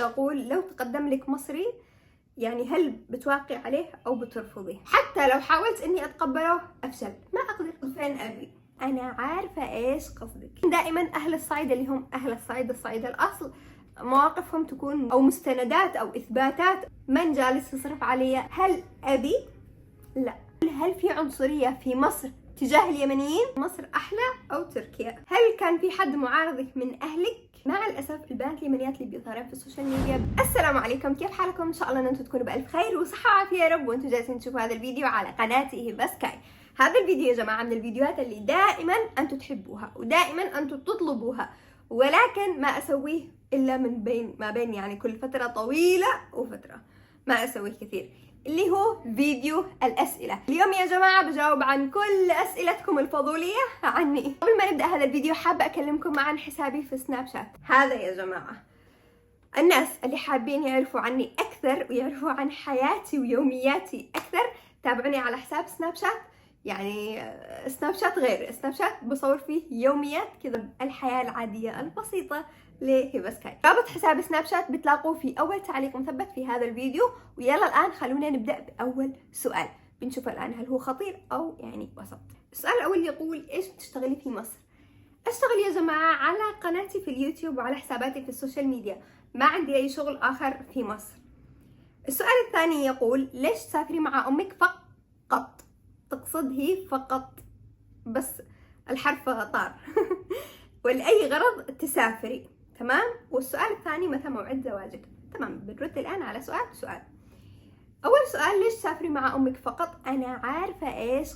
يقول لو تقدم لك مصري يعني هل بتوافقي عليه أو بترفضيه؟ حتى لو حاولت إني أتقبله أفشل، ما أقدر. فين أبي؟ أنا عارفة إيش قصدك. دائما أهل الصعيد اللي هم أهل الصعيد الأصل مواقفهم تكون أو مستندات أو إثباتات من جالس يصرف علي. هل أبي؟ لا. هل في عنصرية في مصر تجاه اليمنيين؟ مصر أحلى أو تركيا؟ هل كان في حد معارضك من أهلك؟ مع الأسف البنات اليمنيات اللي بيظهرن في السوشيال ميديا. السلام عليكم، كيف حالكم؟ إن شاء الله أن أنتم تكونوا بألف خير وصحة وعافية يا رب، وأنتم جالسين تشوفوا هذا الفيديو على قناتي هبة سكاي. هذا الفيديو يا جماعة من الفيديوهات اللي دائما أنتم تحبوها ودائما أنتم تطلبوها، ولكن ما أسويه إلا من ما بين يعني كل فترة طويلة وفترة ما أسويه كثير، اللي هو فيديو الأسئلة. اليوم يا جماعة بجاوب عن كل أسئلتكم الفضولية عني. قبل ما نبدأ هذا الفيديو حابة أكلمكم عن حسابي في سناب شات. هذا يا جماعة الناس اللي حابين يعرفوا عني أكثر ويعرفوا عن حياتي ويومياتي أكثر تابعوني على حساب سناب شات. يعني سناب شات غير سناب شات بصور فيه يوميات كذا الحياة العادية البسيطة لهبة سكاي. رابط حساب سناب شات بتلاقوه في أول تعليق مثبت في هذا الفيديو. ويلا الآن خلونا نبدأ بأول سؤال بنشوفه الآن هل هو خطير أو يعني وسط. السؤال الأول يقول إيش بتشتغلي في مصر؟ أشتغل يا جماعة على قناتي في اليوتيوب وعلى حساباتي في السوشيال ميديا، ما عندي أي شغل آخر في مصر. السؤال الثاني يقول ليش تسافري مع أمك فقط؟ تقصد هي فقط بس الحرف طار ولأي غرض تسافري، تمام؟ والسؤال الثاني متى موعد زواجك؟ تمام، بنرد الآن على سؤال. أول سؤال ليش تسافري مع أمك فقط؟ أنا عارفة إيش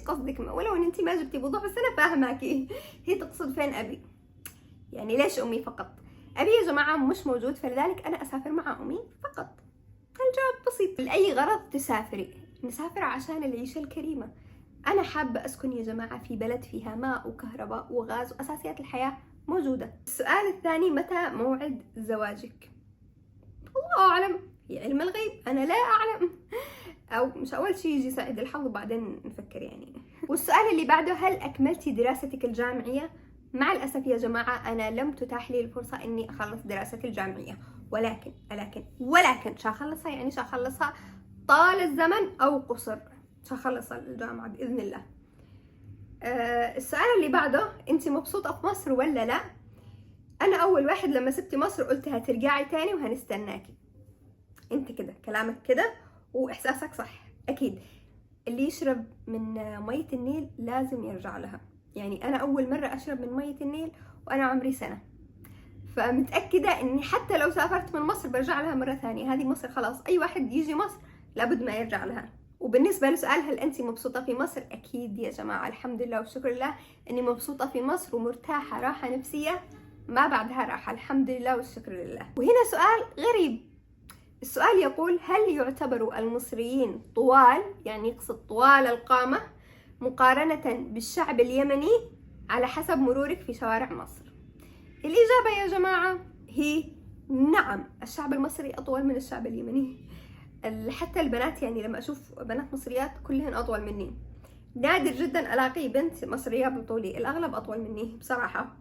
قصدك، ولو إن أنتي ما جبتي بوضوح بس أنا فاهماكي. هي تقصد فين أبي؟ يعني ليش أمي فقط؟ أبي يا جماعة مش موجود، فلذلك أنا أسافر مع أمي فقط. الجواب بسيط. لأي غرض تسافري؟ نسافر عشان العيشة الكريمة. أنا حابة أسكن يا جماعة في بلد فيها ماء وكهرباء وغاز وأساسيات الحياة موجودة. السؤال الثاني متى موعد زواجك؟ الله أعلم، هي علم الغيب، أنا لا أعلم. أو مش أول شيء يجي سعيد الحظ وبعدين نفكر يعني. والسؤال اللي بعده هل أكملتي دراستك الجامعية؟ مع الأسف يا جماعة أنا لم تتاح لي الفرصة إني أخلص دراستي الجامعية، ولكن شاخلصها طال الزمن أو قصر، شاخلص الجامعة بإذن الله. السؤال اللي بعده أنت مبسوطة في مصر ولا لا؟ أنا أول واحد لما سبتي مصر قلت هترجعي تاني وهنستناكي. أنت كده كلامك كده وإحساسك صح أكيد. اللي يشرب من مية النيل لازم يرجع لها. يعني أنا أول مرة أشرب من مية النيل وأنا عمري سنة، فمتأكدة إني حتى لو سافرت من مصر برجع لها مرة ثانية. هذه مصر خلاص، أي واحد يجي مصر لابد ما يرجع لها. وبالنسبة لسؤال هل أنت مبسوطة في مصر؟ أكيد يا جماعة، الحمد لله والشكر لله إني مبسوطة في مصر ومرتاحة راحة نفسية ما بعدها راحة، الحمد لله والشكر لله. وهنا سؤال غريب. السؤال يقول هل يعتبر المصريين طوال، يعني يقصد طوال القامة، مقارنة بالشعب اليمني على حسب مرورك في شوارع مصر؟ الإجابة يا جماعة هي نعم، الشعب المصري أطول من الشعب اليمني. حتى البنات، يعني لما أشوف بنات مصريات كلهن أطول مني. نادر جدا ألاقي بنت مصرية بطولي، الأغلب أطول مني بصراحة.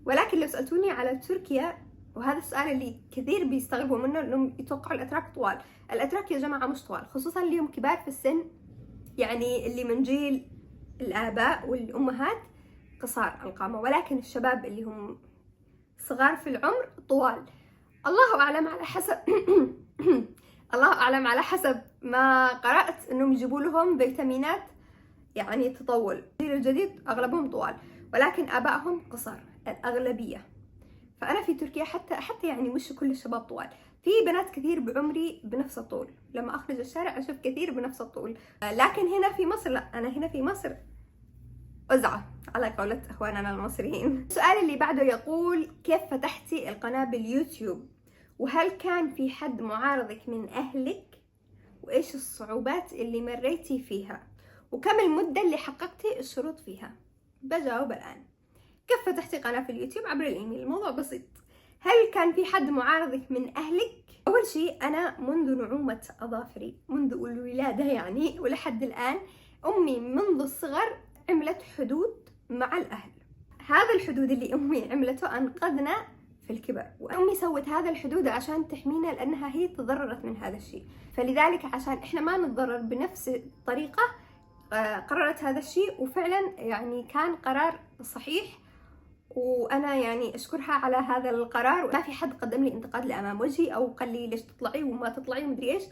ولكن لو سألتوني على تركيا، وهذا السؤال اللي كثير بيستغربوا منه لأنهم يتوقعوا الأتراك طوال. الأتراك يا جماعة مش طوال، خصوصا اللي هم كبار في السن، يعني اللي من جيل الآباء والأمهات قصار القامة، ولكن الشباب اللي هم صغار في العمر طوال. الله أعلم على حسب الله أعلم على حسب ما قرأت إنهم يجيبوا لهم فيتامينات يعني تطول. الجيل الجديد أغلبهم طوال، ولكن آبائهم قصار الأغلبية. فأنا في تركيا حتى يعني مش كل الشباب طوال، في بنات كثير بعمري بنفس الطول، لما أخرج الشارع أشوف كثير بنفس الطول. لكن هنا في مصر لا، أنا هنا في مصر أزعة على قولة إخواننا المصريين. السؤال اللي بعده يقول كيف فتحتي القناة باليوتيوب؟ وهل كان في حد معارضك من أهلك؟ وإيش الصعوبات اللي مريتي فيها؟ وكم المدة اللي حققتي الشروط فيها؟ بجاوب الآن. كيف فتحتي قناة في اليوتيوب؟ عبر الإيميل، الموضوع بسيط. هل كان في حد معارضك من أهلك؟ أول شيء أنا منذ نعومة أظافري، منذ الولادة يعني ولحد الآن، أمي منذ الصغر عملت حدود مع الأهل. هذا الحدود اللي أمي عملته أنقذنا في الكبر. وأمي سوت هذا الحدود عشان تحمينا لأنها هي تضررت من هذا الشيء، فلذلك عشان إحنا ما نتضرر بنفس الطريقة قررت هذا الشيء، وفعلا يعني كان قرار صحيح، وأنا يعني أشكرها على هذا القرار. ما في حد قدم لي انتقاد لأمام وجهي أو قال لي ليش تطلعي وما تطلعي ومدري إيش،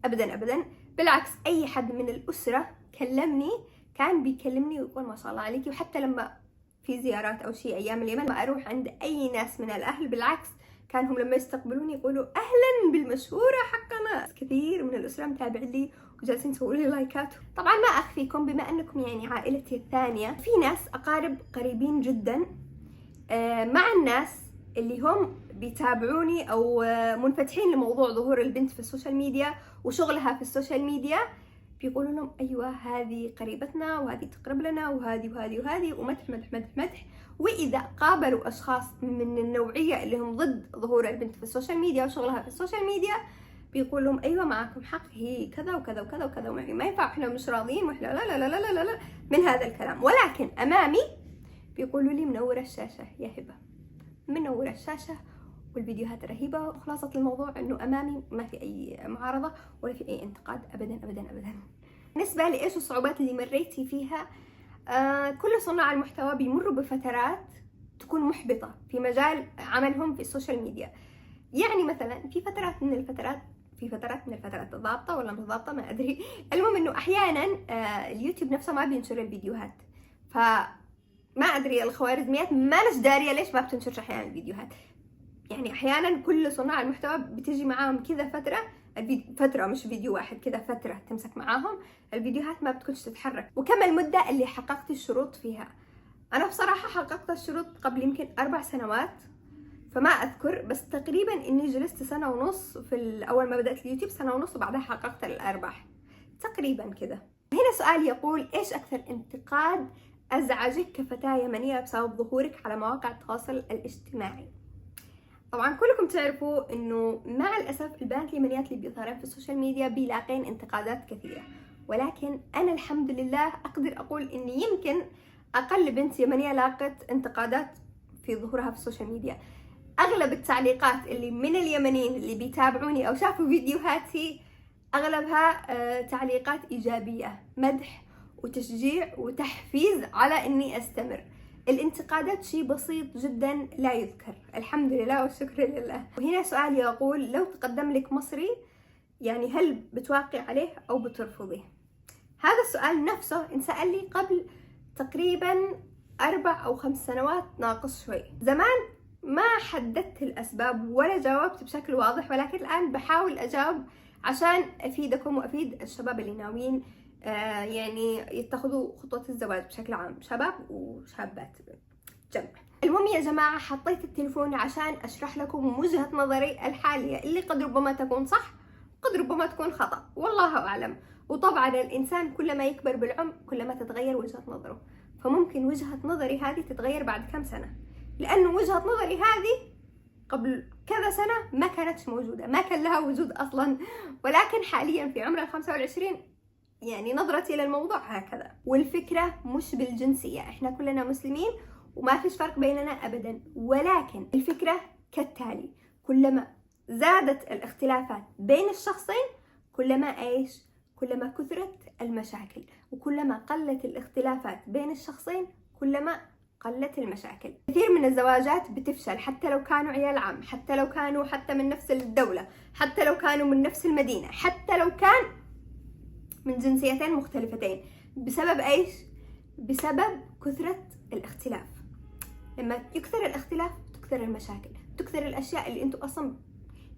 أبدا أبدا. بالعكس أي حد من الأسرة كلمني كان بيكلمني ويقول ما شاء الله عليكي. وحتى لما في زيارات أو شيء أيام اليمن ما أروح عند أي ناس من الأهل، بالعكس كانهم لما يستقبلوني يقولوا أهلا بالمشهورة حقنا. كثير من الأسرة متابعين لي وجالسين يسووا لي لايكات. طبعا ما أخفيكم بما أنكم يعني عائلتي الثانية، في ناس أقارب قريبين جدا مع الناس اللي هم بيتابعوني أو منفتحين لموضوع ظهور البنت في السوشيال ميديا وشغلها في السوشيال ميديا، بيقولوا لهم أيوة هذه قريبتنا وهذه تقرب لنا وهذه وهذه وهذه، ومدح مدح مدح مدح. وإذا قابلوا أشخاص من النوعية اللي هم ضد ظهور البنت في السوشيال ميديا وشغلها في السوشيال ميديا، بيقول لهم أيوة معكم حق، هي كذا وكذا وكذا وكذا، ما ينفع، إحنا مش راضيين، وإحنا لا لا لا لا لا لا من هذا الكلام. ولكن أمامي بيقولوا لي منورة الشاشة يا هبة، منورة الشاشة والفيديوهات رهيبة. وخلاصة الموضوع إنه أمامي ما في أي معارضة ولا في أي انتقاد أبدا أبدا أبدا. بالنسبة لإيش الصعوبات اللي مريتي فيها، كل صناع المحتوى بيمروا بفترات تكون محبطة في مجال عملهم في السوشيال ميديا. يعني مثلا في فترات من الفترات ضابطة ولا مش ضابطة ما أدري، المهم إنه أحيانا اليوتيوب نفسه ما بينشر الفيديوهات، فما أدري الخوارزميات ما لش دارية ليش ما بتنشرش أحيانا الفيديوهات. يعني أحيانا كل صناع المحتوى بتجي معاهم كذا فترة مش فيديو واحد، كذا فترة تمسك معاهم الفيديوهات ما بتكونش تتحرك. وكم المدة اللي حققت الشروط فيها؟ أنا بصراحة حققت الشروط قبل يمكن 4 سنوات، فما أذكر، بس تقريبا إني جلست 1.5 سنة في أول ما بدأت اليوتيوب، 1.5 سنة وبعدها حققت الأرباح تقريبا كذا. هنا سؤال يقول إيش أكثر انتقاد أزعجك كفتاة يمنية بسبب ظهورك على مواقع التواصل الاجتماعي؟ طبعا كلكم تعرفوا انه مع الاسف البنات اليمنيات اللي بيظهرن في السوشيال ميديا بيلاقين انتقادات كثيره، ولكن انا الحمد لله اقدر اقول اني يمكن اقل بنت يمنيه لاقت انتقادات في ظهورها في السوشيال ميديا. اغلب التعليقات اللي من اليمنيين اللي بيتابعوني او شافوا فيديوهاتي اغلبها تعليقات ايجابيه، مدح وتشجيع وتحفيز على اني استمر. الانتقادات شيء بسيط جدا لا يذكر، الحمد لله والشكر لله. وهنا سؤال يقول لو تقدم لك مصري يعني هل بتوافقي عليه او بترفضيه؟ هذا السؤال نفسه انسأل لي قبل تقريبا 4 أو 5 سنوات ناقص شوي. زمان ما حددت الاسباب ولا جاوبت بشكل واضح، ولكن الان بحاول اجاوب عشان افيدكم وافيد الشباب اللي ناويين يعني يتخذوا خطوة الزواج بشكل عام، شباب وشابات جمع. المهم يا جماعة حطيت التليفون عشان أشرح لكم وجهة نظري الحالية اللي قد ربما تكون صح قد ربما تكون خطأ، والله أعلم. وطبعا الإنسان كلما يكبر بالعمر كلما تتغير وجهة نظره، فممكن وجهة نظري هذه تتغير بعد كم سنة، لأنه وجهة نظري هذه قبل كذا سنة ما كانتش موجودة، ما كان لها وجود أصلا، ولكن حاليا في عمر 25 يعني نظرتي للموضوع هكذا. والفكرة مش بالجنسية، احنا كلنا مسلمين وما فيش فرق بيننا ابدا، ولكن الفكرة كالتالي: كلما زادت الاختلافات بين الشخصين كلما كثرت المشاكل، وكلما قلت الاختلافات بين الشخصين كلما قلت المشاكل. كثير من الزواجات بتفشل حتى لو كانوا عيال عم، حتى لو كانوا من نفس الدولة، حتى لو كانوا من نفس المدينة، حتى لو كان من جنسيتين مختلفتين. بسبب ايش؟ بسبب كثرة الاختلاف. لما يكثر الاختلاف تكثر المشاكل، تكثر الاشياء اللي انتم اصلا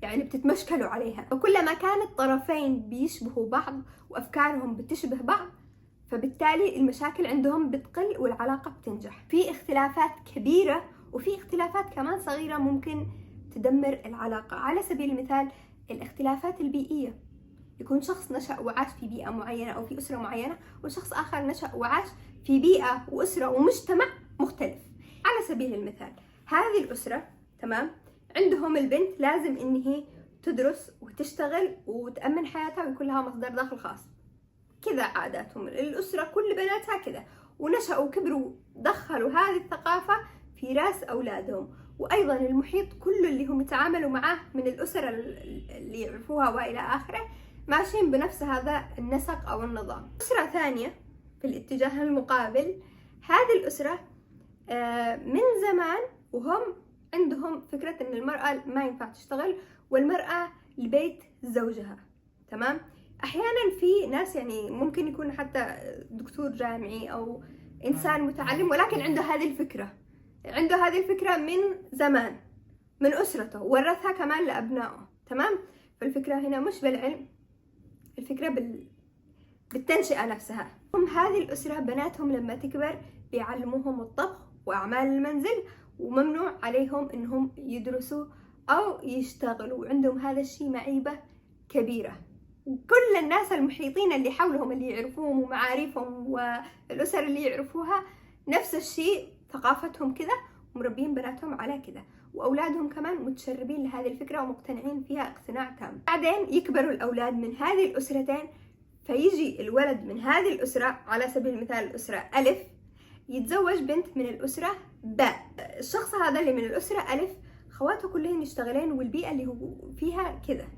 يعني بتتمشكلوا عليها. وكلما كان الطرفين بيشبهوا بعض وافكارهم بتشبه بعض، فبالتالي المشاكل عندهم بتقل والعلاقة بتنجح. في اختلافات كبيرة وفي اختلافات كمان صغيرة ممكن تدمر العلاقة. على سبيل المثال الاختلافات البيئية، يكون شخص نشأ وعاش في بيئة معينة أو في أسرة معينة، وشخص آخر نشأ وعاش في بيئة وأسرة ومجتمع مختلف. على سبيل المثال هذه الأسرة تمام، عندهم البنت لازم إن هي تدرس وتشتغل وتأمن حياتها ويكون لها مصدر دخل خاص، كذا عاداتهم الأسرة، كل بناتها كذا، ونشأوا وكبروا دخلوا هذه الثقافة في راس أولادهم. وأيضا المحيط كله اللي هم يتعاملوا معاه من الأسر اللي يعرفوها وإلى آخره ماشيين بنفس هذا النسق أو النظام. أسرة ثانية في الاتجاه المقابل، هذه الأسرة من زمان وهم عندهم فكرة إن المرأة ما ينفع تشتغل والمرأة لبيت زوجها، تمام؟ أحيانا في ناس يعني ممكن يكون حتى دكتور جامعي أو إنسان متعلم ولكن عنده هذه الفكرة من زمان من أسرته ورثها كمان لأبنائه، تمام؟ فالفكرة هنا مش بالعلم، الفكرة بالتنشئة نفسها. هم هذه الأسرة بناتهم لما تكبر بيعلموهم الطبخ وأعمال المنزل وممنوع عليهم إنهم يدرسوا أو يشتغلوا، وعندهم هذا الشيء معيبة كبيرة. وكل الناس المحيطين اللي حولهم اللي يعرفوهم ومعارفهم والأسر اللي يعرفوها نفس الشيء، ثقافتهم كذا ومربين بناتهم على كذا، وأولادهم كمان متشربين لهذه الفكرة ومقتنعين فيها اقتناع تام. بعدين يكبروا الأولاد من هذه الأسرتين، فيجي الولد من هذه الأسرة على سبيل المثال الأسرة ألف يتزوج بنت من الأسرة باء. الشخص هذا اللي من الأسرة ألف خواته كلهن يشتغلين والبيئة اللي هو فيها كذا،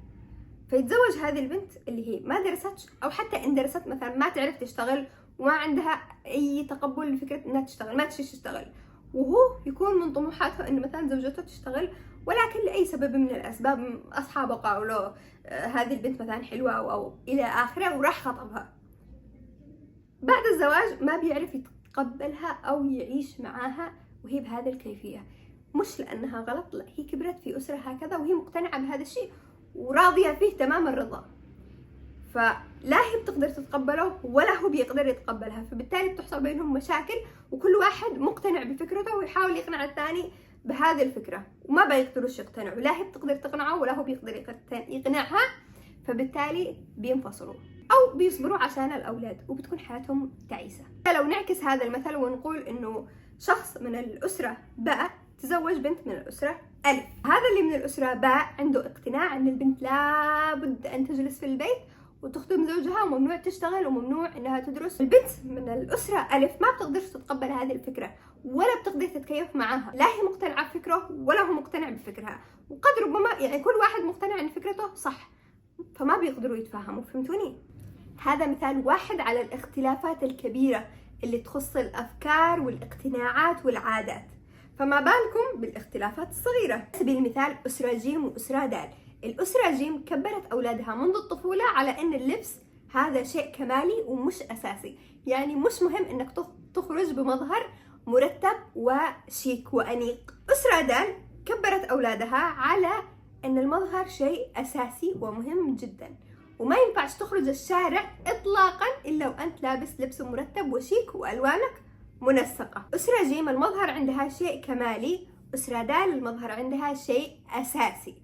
فيتزوج هذه البنت اللي هي ما درستش أو حتى إن درست مثلا ما تعرف تشتغل وما عندها أي تقبل لفكرة إنها تشتغل، ما تشتغل، وهو يكون من طموحاته إن مثلا زوجته تشتغل، ولكن لأي سبب من الأسباب أصحابه قالوا هذه البنت مثلا حلوة أو إلى آخره وراح خطبها. بعد الزواج ما بيعرف يتقبلها أو يعيش معاها وهي بهذه الكيفية، مش لأنها غلط، لا، هي كبرت في أسرة هكذا وهي مقتنعة بهذا الشيء وراضية فيه تمام الرضا، فلا هي بتقدر تتقبله ولا هو بيقدر يتقبلها، فبالتالي بتحصل بينهم مشاكل وكل واحد مقتنع بفكرته ويحاول يقنع الثاني بهذه الفكرة وما بيقدروش يقتنعوا، لا هي بتقدر تقنعه ولا هو بيقدر يقنعها، فبالتالي بينفصلوا أو بيصبروا عشان الأولاد وبتكون حياتهم تعيسة. لو نعكس هذا المثل ونقول إنه شخص من الأسرة باء تزوج بنت من الأسرة ألف، هذا اللي من الأسرة باء عنده اقتناع أن البنت لابد أن تجلس في البيت وتخدم زوجها وممنوع تشتغل وممنوع انها تدرس. البنت من الأسرة ألف ما بتقدرش تتقبل هذه الفكرة ولا بتقدر تتكيف معاها، لا هي مقتنعة بفكره ولا هو مقتنع بفكرها، وقد ربما يعني كل واحد مقتنع ان فكرته صح، فما بيقدروا يتفاهموا. فهمتوني؟ هذا مثال واحد على الاختلافات الكبيرة اللي تخص الأفكار والاقتناعات والعادات، فما بالكم بالاختلافات الصغيرة. على سبيل المثال أسرة جيم وأسرة دال. الأسرة جيم كبرت أولادها منذ الطفولة على أن اللبس هذا شيء كمالي ومش أساسي، يعني مش مهم أنك تخرج بمظهر مرتب وشيك وأنيق. أسرة دال كبرت أولادها على أن المظهر شيء أساسي ومهم جدا، وما ينفعش تخرج الشارع إطلاقا إلا وأنت لابس لبس مرتب وشيك وألوانك منسقة. أسرة جيم المظهر عندها شيء كمالي، أسرة دال المظهر عندها شيء أساسي.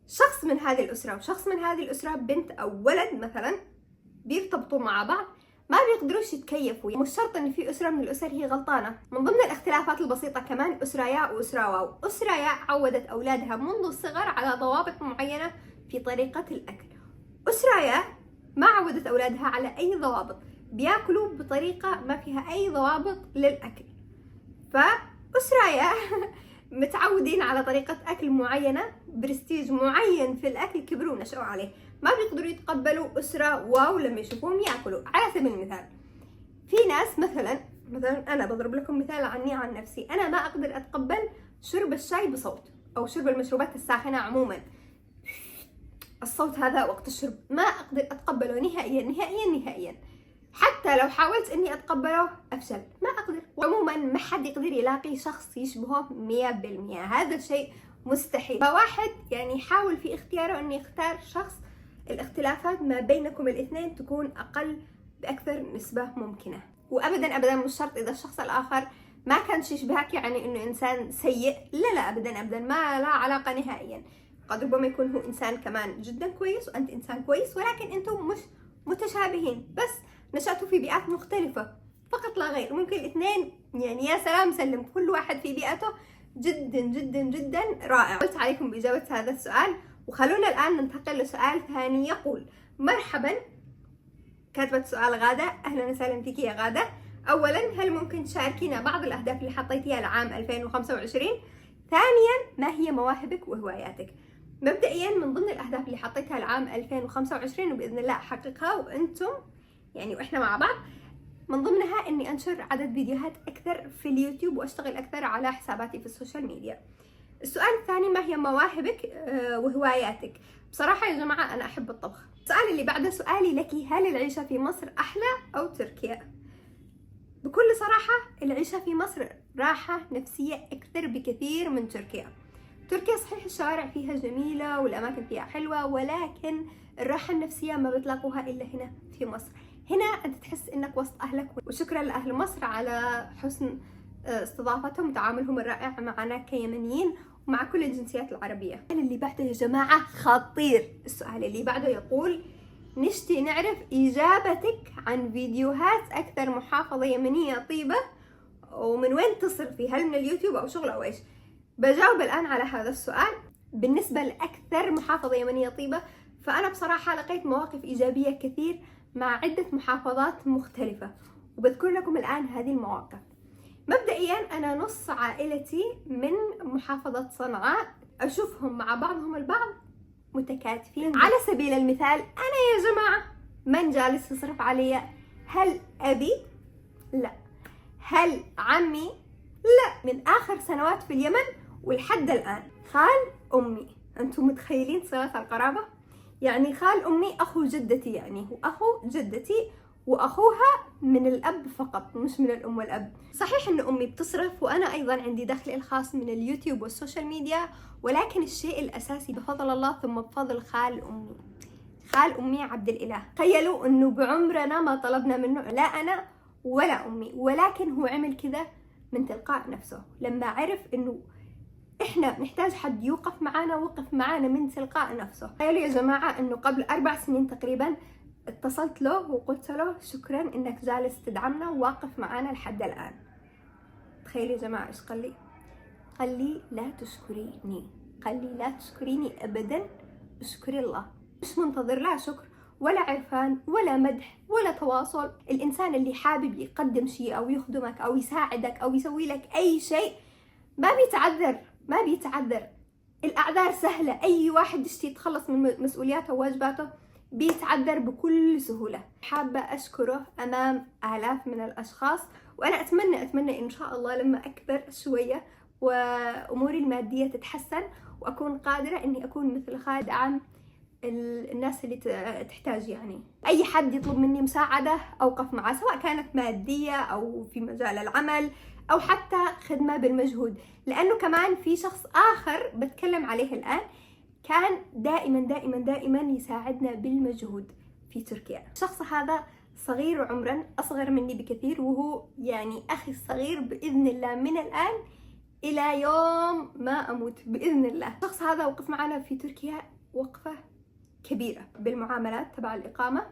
شخص من هذه الأسرة وشخص من هذه الأسرة، بنت أو ولد مثلا، بيرتبطوا مع بعض ما بيقدروش يتكيفوا، مش شرط ان في أسرة من الأسر هي غلطانة. من ضمن الاختلافات البسيطة كمان أسرة ياء وأسرة واو. أسرة ياء عودت أولادها منذ الصغر على ضوابط معينة في طريقة الأكل. أسرة ياء ما عودت أولادها على أي ضوابط، بياكلوا بطريقة ما فيها أي ضوابط للأكل. فأسرة ياء متعودين على طريقة أكل معينة، برستيج معين في الأكل، كبروا ونشأوا عليه، ما بيقدروا يتقبلوا أسرة واو لما يشوفوهم يأكلوا. على سبيل المثال في ناس مثلا أنا بضرب لكم مثال عني عن نفسي، أنا ما أقدر أتقبل شرب الشاي بصوت أو شرب المشروبات الساخنة عموما، الصوت هذا وقت الشرب ما أقدر أتقبله نهائيا نهائيا نهائيا، حتى لو حاولت اني اتقبله افشل، ما اقدر. وعموما ما حد يقدر يلاقي شخص يشبهه 100%، هذا شيء مستحيل. فواحد يعني يحاول في اختياره انه يختار شخص الاختلافات ما بينكم الاثنين تكون اقل باكثر نسبة ممكنة. وابدا ابدا مش شرط اذا الشخص الاخر ما كان يشبهك يعني انه انسان سيء، لا لا ابدا ابدا، ما لا علاقة نهائيا. قد ربما يكون هو انسان كمان جدا كويس وانت انسان كويس، ولكن انتم مش متشابهين، بس نشأتوا في بيئات مختلفة فقط لا غير. ممكن الاثنين يعني يا سلام سلم، كل واحد في بيئته جدا جدا جدا رائع. قلت عليكم بإجابة هذا السؤال، وخلونا الآن ننتقل لسؤال ثاني يقول: مرحبا، كاتبة سؤال غادة، أهلا وسهلا فيك يا غادة. أولا، هل ممكن تشاركينا بعض الأهداف اللي حطيتيها لعام 2025؟ ثانيا، ما هي مواهبك وهواياتك؟ مبدئيا من ضمن الأهداف اللي حطيتها العام 2025 وبإذن الله أحققها وأنتم يعني وإحنا مع بعض، من ضمنها إني أنشر عدد فيديوهات أكثر في اليوتيوب وأشتغل أكثر على حساباتي في السوشيال ميديا. السؤال الثاني، ما هي مواهبك وهواياتك؟ بصراحة يا جماعة أنا أحب الطبخ. السؤال اللي بعده سؤالي لك، هل العيشة في مصر أحلى أو تركيا؟ بكل صراحة العيشة في مصر راحة نفسية أكثر بكثير من تركيا. تركيا صحيح الشوارع فيها جميلة والأماكن فيها حلوة، ولكن الراحة النفسية ما بتلاقوها إلا هنا في مصر. هنا أنت تحس إنك وسط أهلك، وشكرا لأهل مصر على حسن استضافتهم وتعاملهم الرائع معنا كيمنيين ومع كل الجنسيات العربية. السؤال اللي بعده يا جماعة خطير. السؤال اللي بعده يقول: نشتي نعرف إجابتك عن فيديوهات أكثر محافظة يمنية طيبة ومن وين تصرفي، هل من اليوتيوب أو شغل أو إيش؟ بجاوب الآن على هذا السؤال. بالنسبة لأكثر محافظة يمنية طيبة، فأنا بصراحة لقيت مواقف إيجابية كثير مع عدة محافظات مختلفة، وبذكر لكم الآن هذه المواقف. مبدئيا أنا نص عائلتي من محافظة صنعاء، أشوفهم مع بعضهم البعض متكاتفين. على سبيل المثال أنا يا جماعة من جالس يصرف علي؟ هل أبي؟ لا. هل عمي؟ لا. من آخر سنوات في اليمن ولحد الآن خال أمي. أنتم متخيلين صلة القرابة؟ يعني خال أمي أخو جدتي، يعني هو أخو جدتي وأخوها من الأب فقط مش من الأم والأب. صحيح أن أمي بتصرف وأنا أيضا عندي دخلي الخاص من اليوتيوب والسوشيال ميديا، ولكن الشيء الأساسي بفضل الله ثم بفضل خال أمي. خال أمي عبد الإله، تخيلوا أنه بعمرنا ما طلبنا منه، لا أنا ولا أمي، ولكن هو عمل كذا من تلقاء نفسه. لما عرف أنه إحنا نحتاج حد يوقف معانا، وقف معانا من تلقاء نفسه. تخيلوا يا جماعة أنه قبل 4 سنين تقريبا اتصلت له وقلت له شكرا انك جالس تدعمنا وواقف معانا لحد الان. تخيلوا يا جماعه ايش قال لي؟ قال لي لا تشكريني، قال لي لا تشكريني ابدا، اشكري الله. مش منتظر لا شكر ولا عرفان ولا مدح ولا تواصل. الانسان اللي حابب يقدم شيء او يخدمك او يساعدك او يسوي لك اي شيء ما بيتعذر. الاعذار سهله، اي واحد يشتي يتخلص من مسؤولياته وواجباته بيتعذر بكل سهولة. حابة أشكره أمام آلاف من الأشخاص، وأنا أتمنى إن شاء الله لما أكبر شوية وأموري المادية تتحسن وأكون قادرة إني أكون مثل خالد، أدعم الناس اللي تحتاج. يعني أي حد يطلب مني مساعدة أوقف معه، سواء كانت مادية أو في مجال العمل أو حتى خدمة بالمجهود. لأنه كمان في شخص آخر بتكلم عليه الآن كان دائما يساعدنا بالمجهود في تركيا. الشخص هذا صغير عمرا، أصغر مني بكثير، وهو يعني أخي الصغير بإذن الله من الآن إلى يوم ما أموت بإذن الله. الشخص هذا وقف معنا في تركيا وقفة كبيرة بالمعاملات تبع الإقامة،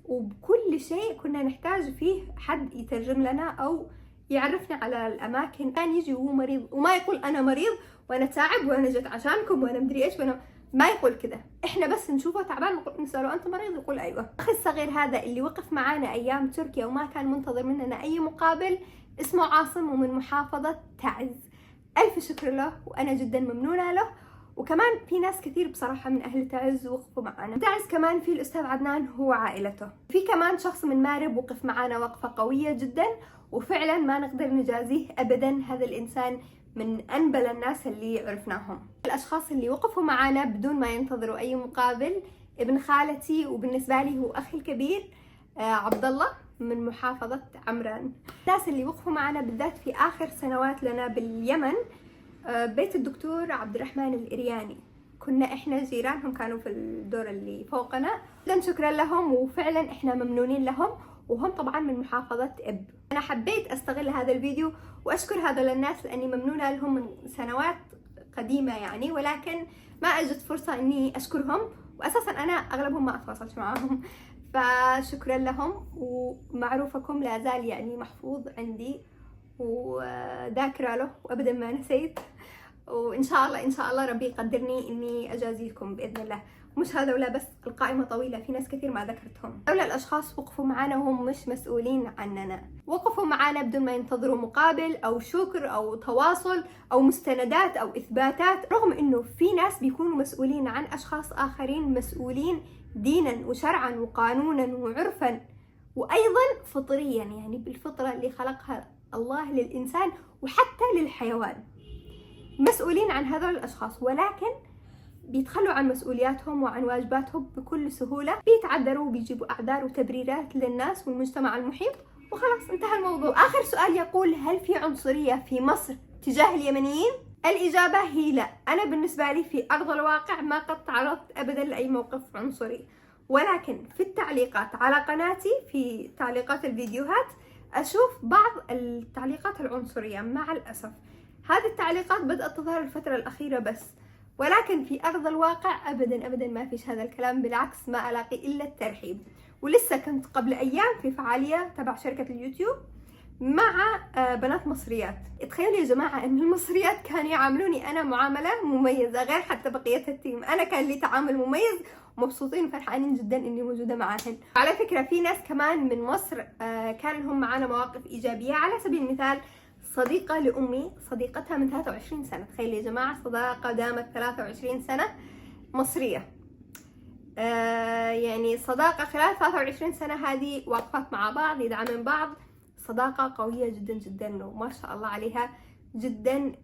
وبكل شيء كنا نحتاج فيه حد يترجم لنا أو يعرفنا على الأماكن. كان يجي وهو مريض وما يقول أنا مريض وأنا تعب وأنا جيت عشانكم وأنا مدري إيش، وأنا ما يقول كذا. إحنا بس نشوفه تعبان نسأله أنت مريض، يقول أيوة. أخي الصغير هذا اللي وقف معانا أيام تركيا وما كان منتظر مننا أي مقابل اسمه عاصم ومن محافظة تعز. ألف شكر له وأنا جدا ممنونة له. وكمان في ناس كثير بصراحة من أهل تعز وقفوا معنا. تعز كمان في الأستاذ عدنان هو عائلته. في كمان شخص من مارب وقف معنا وقفة قوية جدا، وفعلا ما نقدر نجازيه أبدا. هذا الإنسان من أنبل الناس اللي عرفناهم. الأشخاص اللي وقفوا معنا بدون ما ينتظروا أي مقابل ابن خالتي، وبالنسبة لي هو أخي الكبير عبد الله من محافظة عمران. الناس اللي وقفوا معنا بالذات في آخر سنوات لنا باليمن، بيت الدكتور عبد الرحمن الإرياني، كنا إحنا جيرانهم، كانوا في الدور اللي فوقنا. جدا شكرا لهم وفعلا إحنا ممنونين لهم، وهم طبعا من محافظة إب. أنا حبيت أستغل هذا الفيديو وأشكر هذول الناس لأني ممنونة لهم من سنوات قديمة يعني، ولكن ما أجت فرصة إني أشكرهم، وأساسا أنا أغلبهم ما أتواصلت معاهم. فشكرا لهم، ومعروفكم لا زال يعني محفوظ عندي وذاكرة له وأبدا ما نسيت. وإن شاء الله إن شاء الله ربي يقدرني إني أجازيكم بإذن الله. مش هذا ولا بس، القائمة طويلة، في ناس كثير ما ذكرتهم. هؤلاء الأشخاص وقفوا معنا وهم مش مسؤولين عننا، وقفوا معنا بدون ما ينتظروا مقابل أو شكر أو تواصل أو مستندات أو إثباتات، رغم إنه في ناس بيكونوا مسؤولين عن أشخاص آخرين، مسؤولين دينا وشرعا وقانونا وعرفا وأيضا فطريا، يعني بالفطرة اللي خلقها الله للإنسان وحتى للحيوان، مسؤولين عن هذول الأشخاص، ولكن بيتخلوا عن مسؤولياتهم وعن واجباتهم بكل سهولة، بيتعذروا وبيجيبوا أعذار وتبريرات للناس والمجتمع المحيط وخلاص انتهى الموضوع. آخر سؤال يقول: هل في عنصرية في مصر تجاه اليمنيين؟ الإجابة هي لا. أنا بالنسبة لي في أرض الواقع ما قد تعرضت أبدا لأي موقف عنصري، ولكن في التعليقات على قناتي، في تعليقات الفيديوهات، أشوف بعض التعليقات العنصرية مع الأسف. هذه التعليقات بدأت تظهر الفترة الأخيرة بس، ولكن في أرض الواقع أبدا أبدا ما فيش هذا الكلام، بالعكس ما ألاقي إلا الترحيب. ولسه كنت قبل أيام في فعالية تبع شركة اليوتيوب مع بنات مصريات. تخيلوا يا جماعة إن المصريات كانوا يعاملوني أنا معاملة مميزة غير حتى بقية التيم، أنا كان لي تعامل مميز، مبسوطين وفرحانين جدا إني موجودة معاهن. على فكرة في ناس كمان من مصر كان لهم معانا مواقف إيجابية. على سبيل المثال صديقة لأمي، صديقتها من 23 سنة، تخيل يا جماعة صداقة دامت 23 سنة، مصرية. يعني صداقة خلال 23 سنة هذه واقفات مع بعض، يدعمن بعض، صداقة قوية جدا جدا وما شاء الله عليها، جدا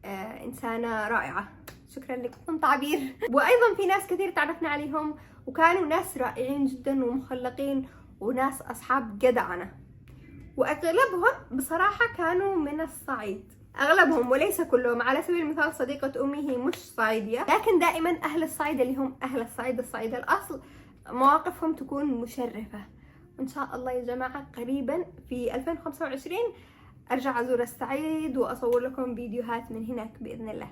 إنسانة رائعة. شكرا لكم تعبير. وأيضا في ناس كثير تعرفنا عليهم وكانوا ناس رائعين جدا ومخلقين وناس أصحاب جدعنة، وأغلبهم بصراحة كانوا من الصعيد، أغلبهم وليس كلهم. على سبيل المثال صديقة أمي هي مش صعيدية، لكن دائما أهل الصعيد اللي هم أهل الصعيد الأصل مواقفهم تكون مشرفة. وإن شاء الله يا جماعة قريبا في 2025 أرجع أزور الصعيد وأصور لكم فيديوهات من هناك بإذن الله.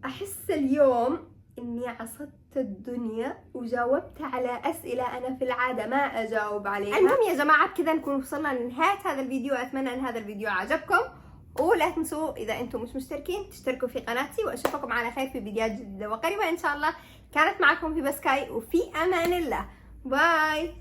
أحس اليوم إني عصدت الدنيا وجاوبت على أسئلة أنا في العادة ما أجاوب عليها. المهم يا جماعة بكذا نكون وصلنا لنهاية هذا الفيديو. أتمنى أن هذا الفيديو عجبكم، ولا تنسوا إذا أنتم مش مشتركين تشتركوا في قناتي، وأشوفكم على خير في فيديوهات جديدة وقريبة إن شاء الله. كانت معكم هبة سكاي، وفي أمان الله. باي.